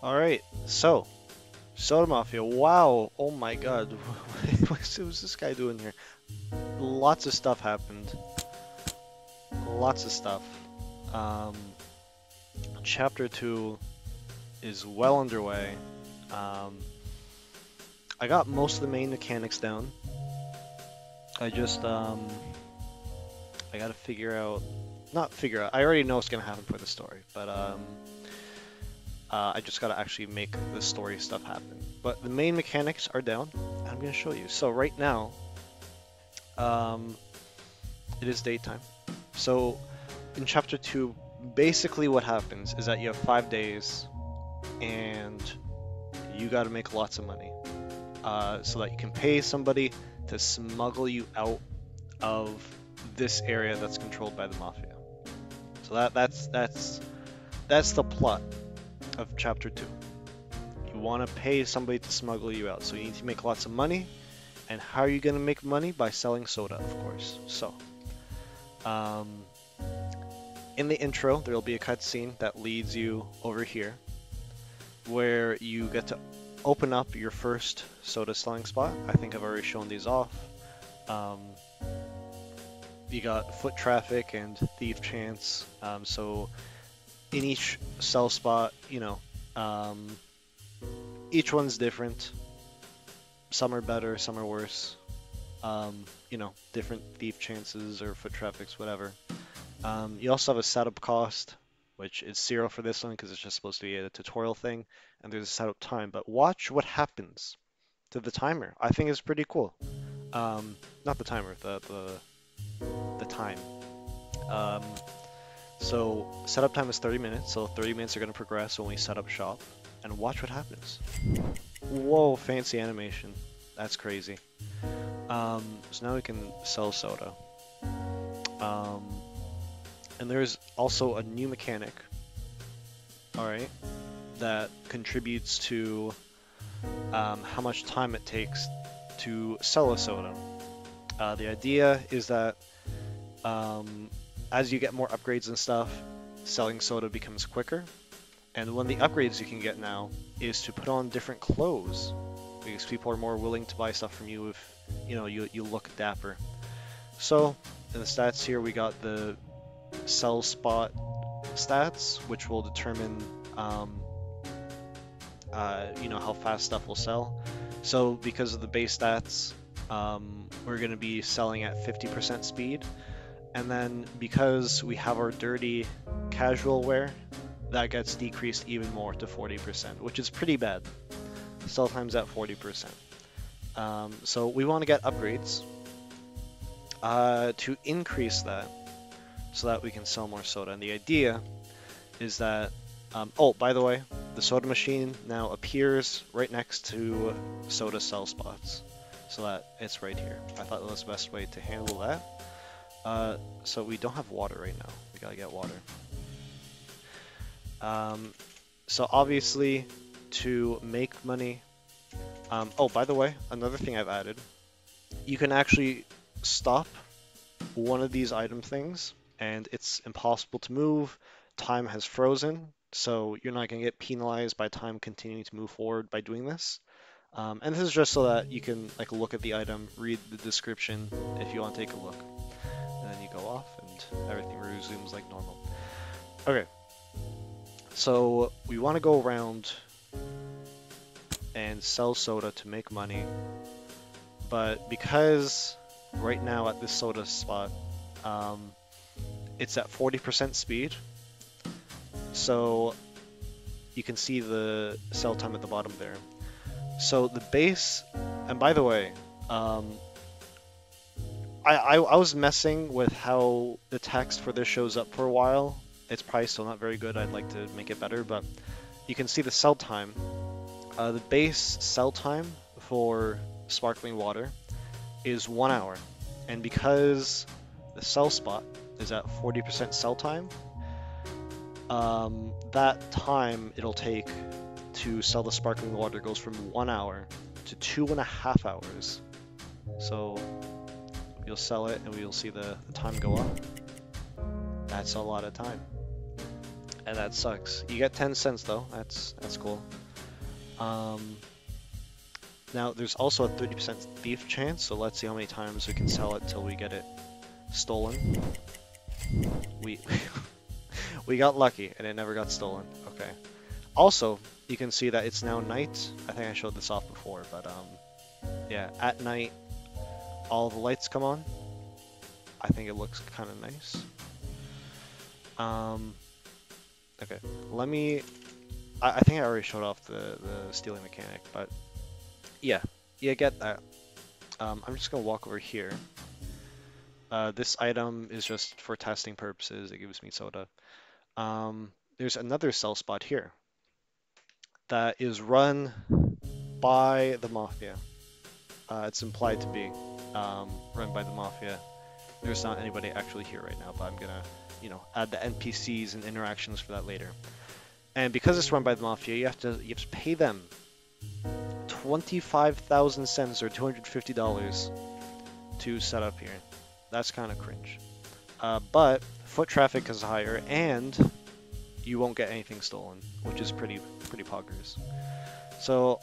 Alright, so, Soda Mafia, wow, oh my god, what was this guy doing here? Lots of stuff happened, lots of stuff. Um, Chapter 2 is well underway. Um, I got most of the main mechanics down. I just, I gotta figure out, not figure out, I already know what's gonna happen for the story, but, I just gotta actually make the story stuff happen. But the main mechanics are down, and I'm gonna show you. So right now, um, it is daytime. So in chapter 2, basically what happens is that you have 5 days, and you gotta make lots of money, so that you can pay somebody to smuggle you out of this area that's controlled by the mafia. So that's the plot of chapter 2. You want to pay somebody to smuggle you out, so you need to make lots of money. And how are you going to make money? By selling soda, of course. So, um, in the intro, there will be a cutscene that leads you over here, where you get to open up your first soda selling spot. I think I've already shown these off. Um, you got foot traffic and thief chance. So in each sell spot, each one's different. Some are better, some are worse. Different thief chances or foot traffics, whatever. You also have a setup cost, which is 0 for this one because it's just supposed to be a tutorial thing, and there's a setup time. But watch what happens to the timer. I think it's pretty cool. Not the timer, the time. Um, so setup time is 30 minutes, so 30 minutes are going to progress when we set up shop. And watch what happens. Whoa, fancy animation. That's crazy. So now we can sell soda. Um, and there's also a new mechanic, alright, that contributes to how much time it takes to sell a soda. The idea is that as you get more upgrades and stuff, selling soda becomes quicker. And one of the upgrades you can get now is to put on different clothes, because people are more willing to buy stuff from you if you look dapper. So in the stats here, we got the sell spot stats, which will determine how fast stuff will sell. So because of the base stats, we're going to be selling at 50% speed. And then because we have our dirty casual wear, that gets decreased even more to 40%, which is pretty bad. Sell time's at 40%. So we want to get upgrades to increase that so that we can sell more soda. And the idea is that, oh, by the way, the soda machine now appears right next to soda sell spots, so that it's right here. I thought that was the best way to handle that. So we don't have water right now. We gotta get water. So obviously, to make money, oh, by the way, another thing I've added, you can actually stop one of these item things, and it's impossible to move. Time has frozen, so you're not going to get penalized by time continuing to move forward by doing this. And this is just so that you can look at the item, read the description if you want to take a look. And then you go off, and everything resumes like normal. Okay. So we want to go around and sell soda to make money, but because right now at this soda spot, it's at 40% speed, so you can see the sell time at the bottom there. So the base, and by the way, I was messing with how the text for this shows up for a while. It's probably still not very good. I'd like to make it better, but you can see the sell time. The base sell time for sparkling water is 1 hour. And because the sell spot is at 40% sell time, that time it'll take to sell the sparkling water goes from 1 hour to 2.5 hours. So you'll sell it and we'll see the time go up. That's a lot of time. and that sucks. You get 10 cents though. That's cool. Um, Now there's also a 30% thief chance, so let's see how many times we can sell it till we get it stolen. We we got lucky and it never got stolen. Okay. Also, you can see that it's now night. I think I showed this off before, but yeah, at night all the lights come on. I think it looks kind of nice. Okay, let me. I think I already showed off the stealing mechanic, but yeah, you get that. I'm just gonna walk over here. This item is just for testing purposes. It gives me soda. There's another sell spot here that is run by the Mafia. It's implied to be run by the Mafia. There's not anybody actually here right now, but I'm gonna, add the NPCs and interactions for that later. And because it's run by the Mafia, you have to pay them 25,000 cents or $250 to set up here. That's kind of cringe. But foot traffic is higher, and you won't get anything stolen, which is pretty poggers. So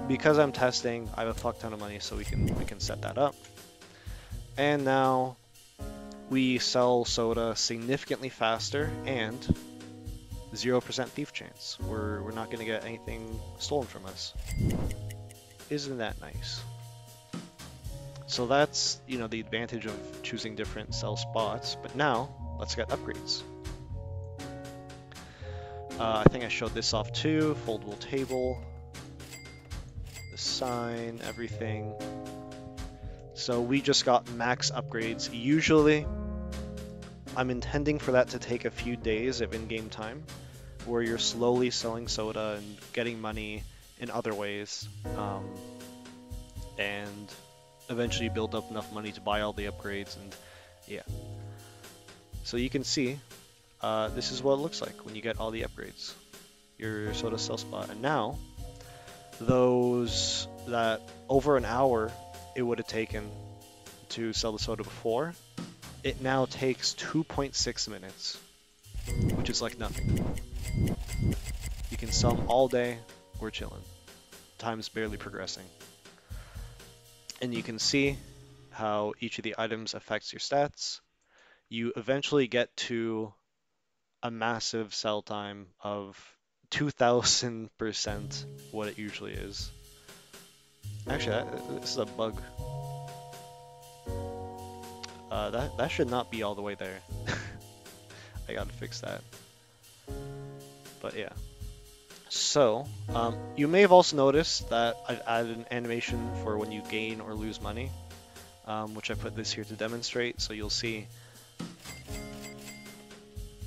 because I'm testing, I have a fuck ton of money, so we can set that up. And now we sell soda significantly faster and 0% thief chance. We're not gonna get anything stolen from us. Isn't that nice? So that's, the advantage of choosing different sell spots. But now, let's get upgrades. I think I showed this off too. Foldable table, the sign, everything. So we just got max upgrades. Usually, I'm intending for that to take a few days of in-game time, where you're slowly selling soda and getting money in other ways. And eventually build up enough money to buy all the upgrades, and yeah. So you can see, this is what it looks like when you get all the upgrades. Your soda sell spot. And now, those that over an hour it would have taken to sell the soda before, it now takes 2.6 minutes, which is like nothing. You can sell them all day, we're chilling. Time's barely progressing. And you can see how each of the items affects your stats. You eventually get to a massive sell time of 2000% what it usually is. Actually, this is a bug. That should not be all the way there. I gotta fix that. But yeah. So, you may have also noticed that I've added an animation for when you gain or lose money, which I put this here to demonstrate. So you'll see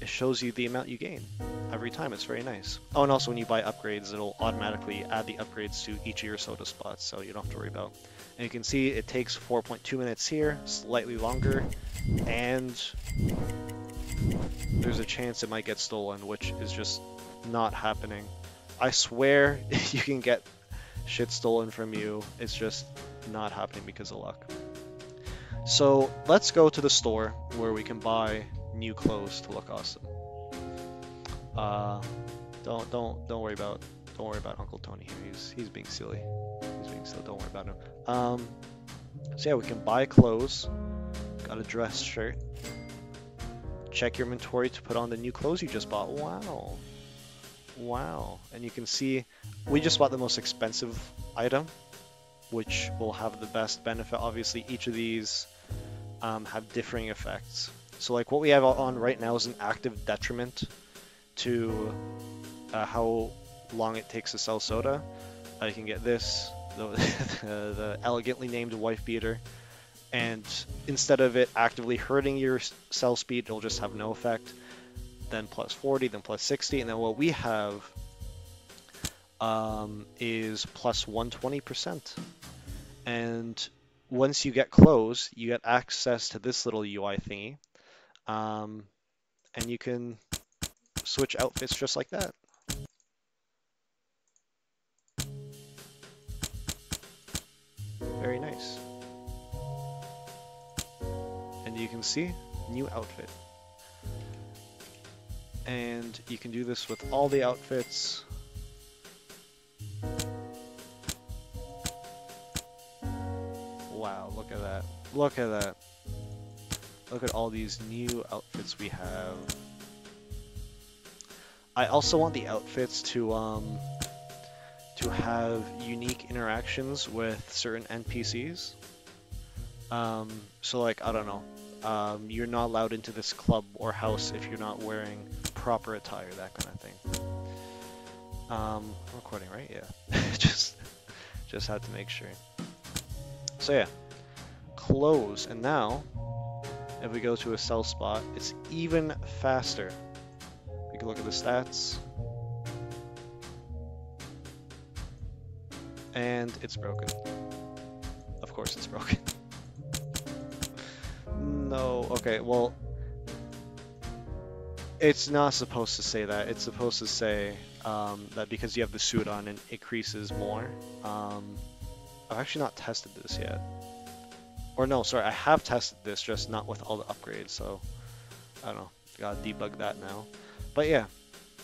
it shows you the amount you gain every time. It's very nice. Oh, and also when you buy upgrades, it'll automatically add the upgrades to each of your soda spots, so you don't have to worry about. And you can see it takes 4.2 minutes here, slightly longer, and there's a chance it might get stolen, which is just not happening. I swear you can get shit stolen from you. It's just not happening because of luck. So let's go to the store where we can buy new clothes to look awesome. Don't worry about Uncle Tony here. He's being silly. He's being silly. Don't worry about him. So yeah, we can buy clothes. Got a dress shirt. Check your inventory to put on the new clothes you just bought. Wow. And you can see we just bought the most expensive item, which will have the best benefit. Obviously, each of these have differing effects. So like what we have on right now is an active detriment to how long it takes to sell soda. You can get this, the elegantly named wife beater, and instead of it actively hurting your sell speed, it'll just have no effect. Then plus 40, then plus 60, and then what we have is plus 120%. And once you get clothes, you get access to this little UI thingy, and you can switch outfits just like that. Very nice. And you can see, new outfit. And you can do this with all the outfits. Wow, look at that. Look at that. Look at all these new outfits we have. I also want the outfits to have unique interactions with certain NPCs. So like, I don't know, you're not allowed into this club or house if you're not wearing proper attire, that kind of thing. I'm recording, right? Yeah. just had to make sure. So yeah, close, and now if we go to a sell spot, it's even faster. We can look at the stats. And it's broken. Of course it's broken. No, okay, well, it's not supposed to say that. It's supposed to say that because you have the suit on, it increases more. I've actually not tested this yet. Or no, sorry, I have tested this, just not with all the upgrades, so I don't know. Gotta debug that now. But yeah,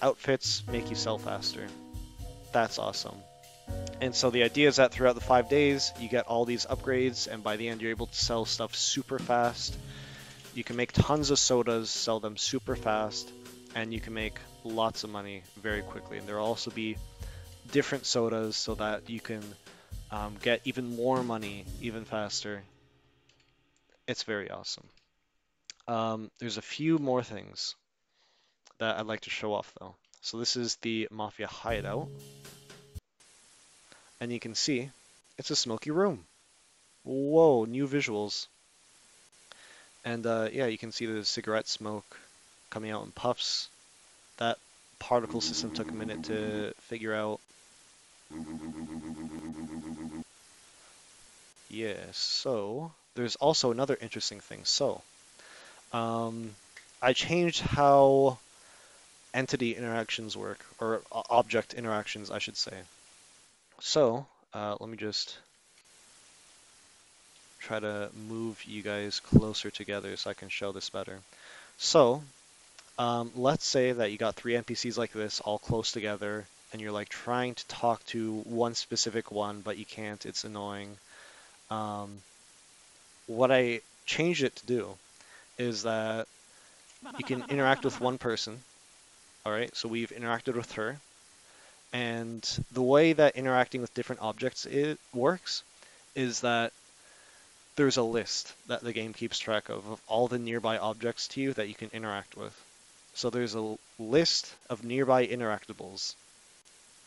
outfits make you sell faster. That's awesome. And so the idea is that throughout the 5 days, you get all these upgrades, and by the end, you're able to sell stuff super fast. You can make tons of sodas, sell them super fast, and you can make lots of money very quickly. And there will also be different sodas so that you can get even more money even faster. It's very awesome. There's a few more things that I'd like to show off though. So this is the Mafia hideout, and you can see it's a smoky room. Whoa, new visuals. And yeah, you can see the cigarette smoke coming out in puffs. That particle system took a minute to figure out. Yeah, so there's also another interesting thing. So I changed how entity interactions work, or object interactions, I should say. So let me just try to move you guys closer together so I can show this better. So let's say that you got 3 NPCs like this, all close together, and you're like trying to talk to one specific one, but you can't. It's annoying. What I changed it to do is that you can interact with one person. All right, so we've interacted with her, and the way that interacting with different objects works is that there's a list that the game keeps track of all the nearby objects to you that you can interact with. So there's a list of nearby interactables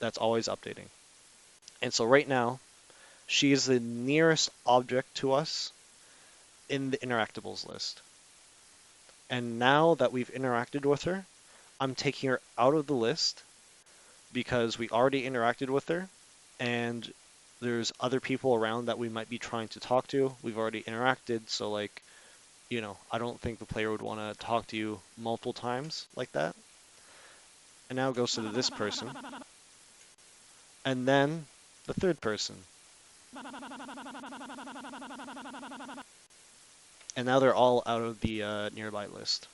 that's always updating. And so right now, she is the nearest object to us in the interactables list. And now that we've interacted with her, I'm taking her out of the list because we already interacted with her, and there's other people around that we might be trying to talk to. We've already interacted, so like, you know, I don't think the player would want to talk to you multiple times like that. And now it goes to this person, and then the third person. And now they're all out of the nearby list.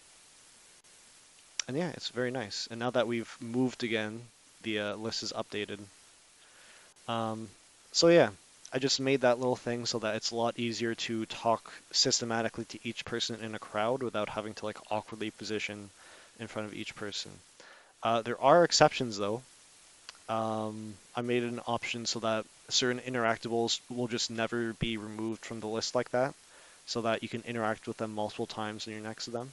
And yeah, it's very nice. And now that we've moved again, the list is updated. So yeah, I just made that little thing so that it's a lot easier to talk systematically to each person in a crowd without having to like awkwardly position in front of each person. There are exceptions though. I made an option so that certain interactables will just never be removed from the list like that, so that you can interact with them multiple times when you're next to them.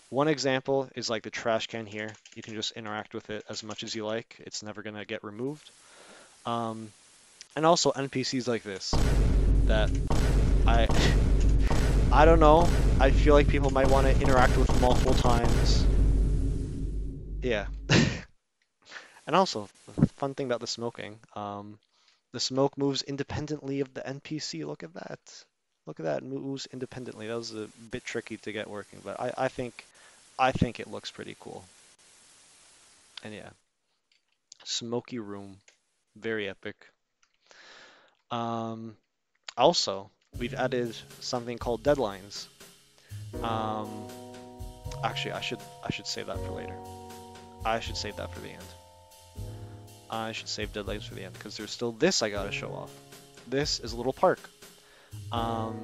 One example is like the trash can here. You can just interact with it as much as you like. It's never going to get removed. And also NPCs like this that I I don't know. I feel like people might want to interact with multiple times. Yeah. And also, the fun thing about the smoking, the smoke moves independently of the NPC. Look at that. Look at that. It moves independently. That was a bit tricky to get working, but I think it looks pretty cool. And yeah, smoky room, very epic. Um, Also, we've added something called deadlines. Um, Actually, I should save that for later. I should save that for the end. I should save deadlines for the end because there's still this I gotta show off. This is a little park. Um,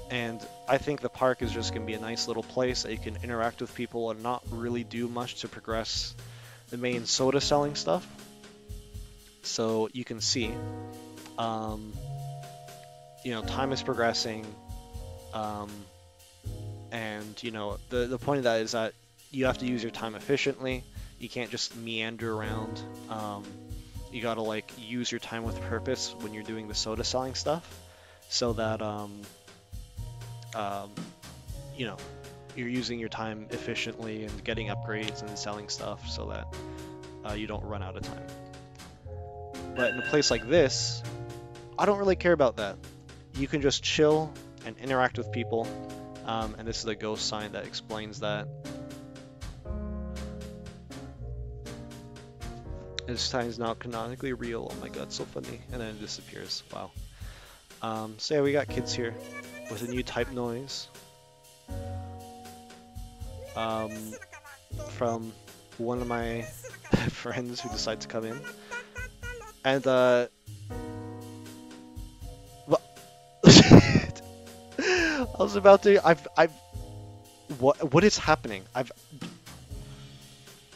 and I think the park is just gonna be a nice little place that you can interact with people and not really do much to progress the main soda selling stuff. So you can see, um, time is progressing, um, and the point of that is that you have to use your time efficiently. You can't just meander around. You gotta like use your time with purpose when you're doing the soda selling stuff, so that um, you know you're using your time efficiently and getting upgrades and selling stuff so that you don't run out of time. But in a place like this, I don't really care about that. You can just chill and interact with people. And this is a ghost sign that explains that. This sign is now canonically real. Oh my god, so funny. And then it disappears. Wow. So yeah, we got kids here with a new type noise. Um, from one of my friends who decided to come in. And what? I was about to. What is happening?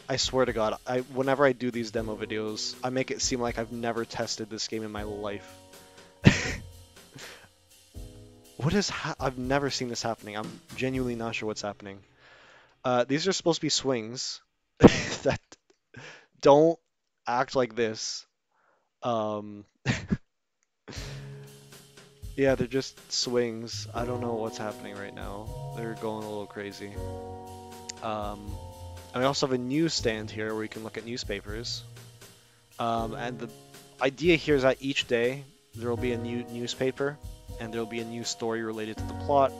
I swear to God, whenever I do these demo videos, I make it seem like I've never tested this game in my life. I've never seen this happening. I'm genuinely not sure what's happening. These are supposed to be swings that don't act like this. Um, yeah, they're just swings. I don't know what's happening right now. They're going a little crazy. Um, and we also have a newsstand here where you can look at newspapers. And the idea here is that each day there will be a new newspaper and there will be a new story related to the plot,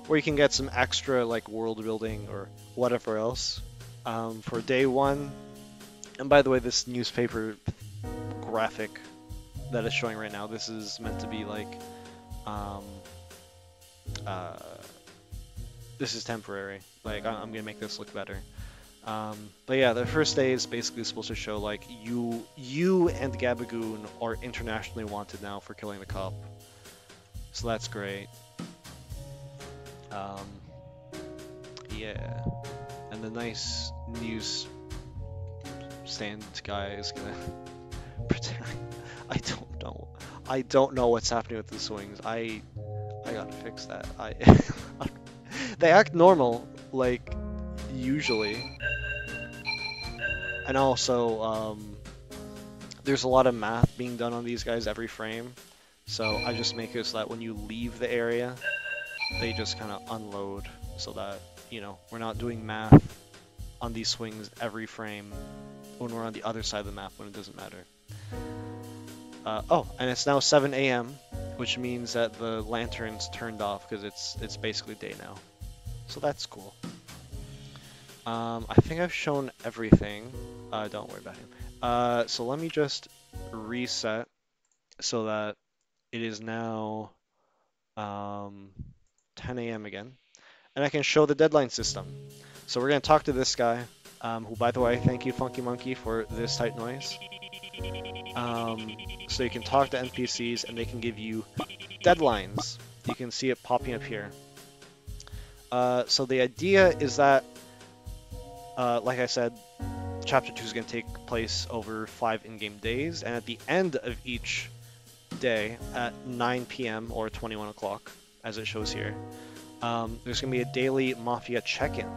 or you can get some extra like world building or whatever else for day one. And by the way, this newspaper graphic that is showing right now, this is meant to be like um, uh, this is temporary. Like I'm gonna make this look better. But yeah, the first day is basically supposed to show like you and Gabagoon are internationally wanted now for killing the cop. So that's great. Um, yeah, and the nice news stand guy is gonna pretend. I don't know. I don't know what's happening with the swings. I gotta fix that. They act normal, like usually. And also, there's a lot of math being done on these guys every frame. So I just make it so that when you leave the area, they just kind of unload so that, we're not doing math on these swings every frame when we're on the other side of the map when it doesn't matter. Oh, and it's now 7 a.m., which means that the lantern's turned off because it's basically day now. So that's cool. I think I've shown everything. Don't worry about him. So let me just reset so that it is now 10 a.m. again. And I can show the deadline system. So we're going to talk to this guy, who, by the way, thank you, Funky Monkey, for this type noise. So you can talk to NPCs and they can give you deadlines. You can see it popping up here. So the idea is that, like I said, Chapter 2 is going to take place over 5 in-game days, and at the end of each day at 9 p.m. or 21 o'clock, as it shows here, there's going to be a daily Mafia check-in.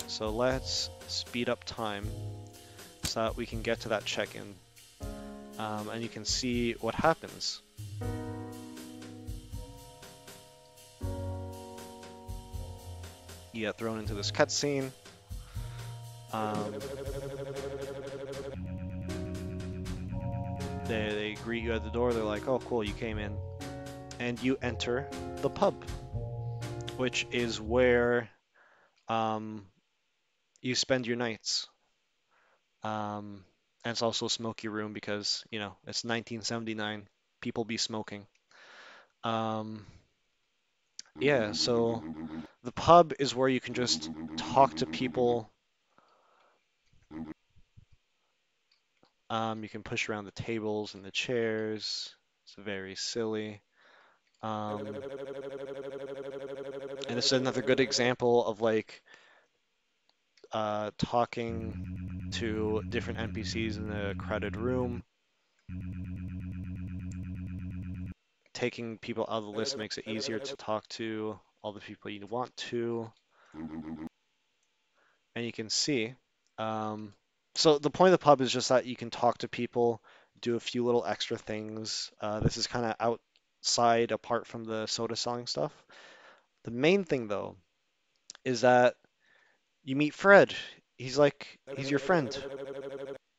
So let's speed up time so that we can get to that check-in, and you can see what happens. You get thrown into this cutscene. They greet you at the door. They're like, "Oh, cool, you came in," and you enter the pub, which is where you spend your nights. And it's also a smoky room because it's 1979. People be smoking. Yeah, so the pub is where you can just talk to people You can push around the tables and the chairs. It's very silly. Um, and it's another good example of like talking to different NPCs in a crowded room. Taking people out of the list makes it easier to talk to all the people you want to. And you can see. Um, so the point of the pub is just that you can talk to people, do a few little extra things. This is kind of outside, apart from the soda selling stuff. The main thing, though, is that you meet Fred. He's your friend.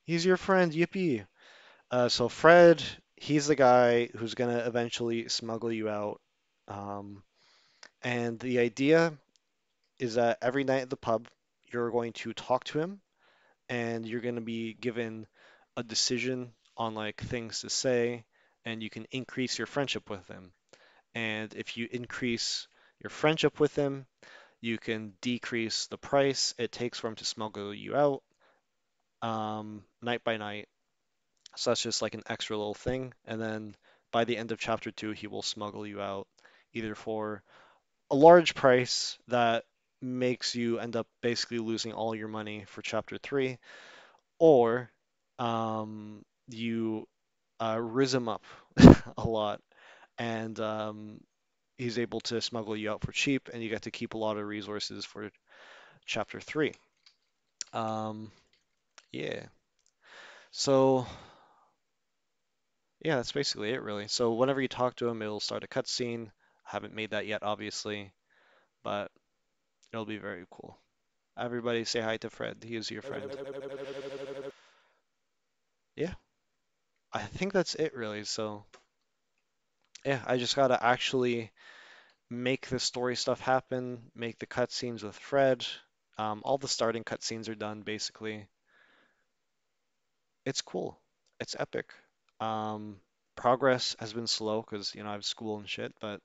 He's your friend, yippee. So Fred, he's the guy who's gonna eventually smuggle you out. Um, and the idea is that every night at the pub, you're going to talk to him and you're going to be given a decision on like things to say, and you can increase your friendship with him. And if you increase your friendship with him, you can decrease the price it takes for him to smuggle you out night by night. So that's just like an extra little thing. And then by the end of chapter two, he will smuggle you out either for a large price that makes you end up basically losing all your money for chapter three, or you riz him up a lot, and he's able to smuggle you out for cheap, and you get to keep a lot of resources for chapter three. Um, yeah. So yeah, that's basically it, really. So whenever you talk to him, it'll start a cutscene. I haven't made that yet, obviously, but it'll be very cool. Everybody say hi to Fred. He is your friend. Yeah, I think that's it, really. So yeah, I just gotta actually make the story stuff happen, make the cutscenes with Fred. All the starting cutscenes are done, basically. It's cool. It's epic. Um, Progress has been slow because, I have school and shit, but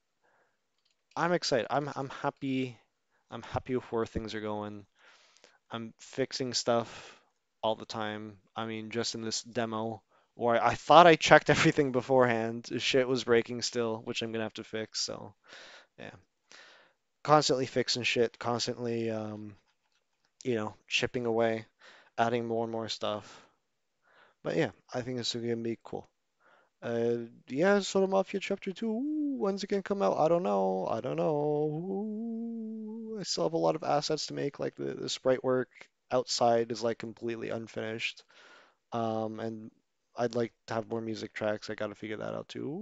I'm excited. I'm happy. I'm happy with where things are going. I'm fixing stuff all the time. I mean, just in this demo where I thought I checked everything beforehand, shit was breaking still, which I'm gonna have to fix. So, yeah, constantly fixing shit, constantly chipping away, adding more and more stuff. But yeah, I think it's gonna be cool. Yeah, sort of Mafia Chapter 2. When's it gonna come out? I don't know. I don't know. I still have a lot of assets to make, like the sprite work outside is like completely unfinished. And I'd like to have more music tracks. I gotta figure that out too.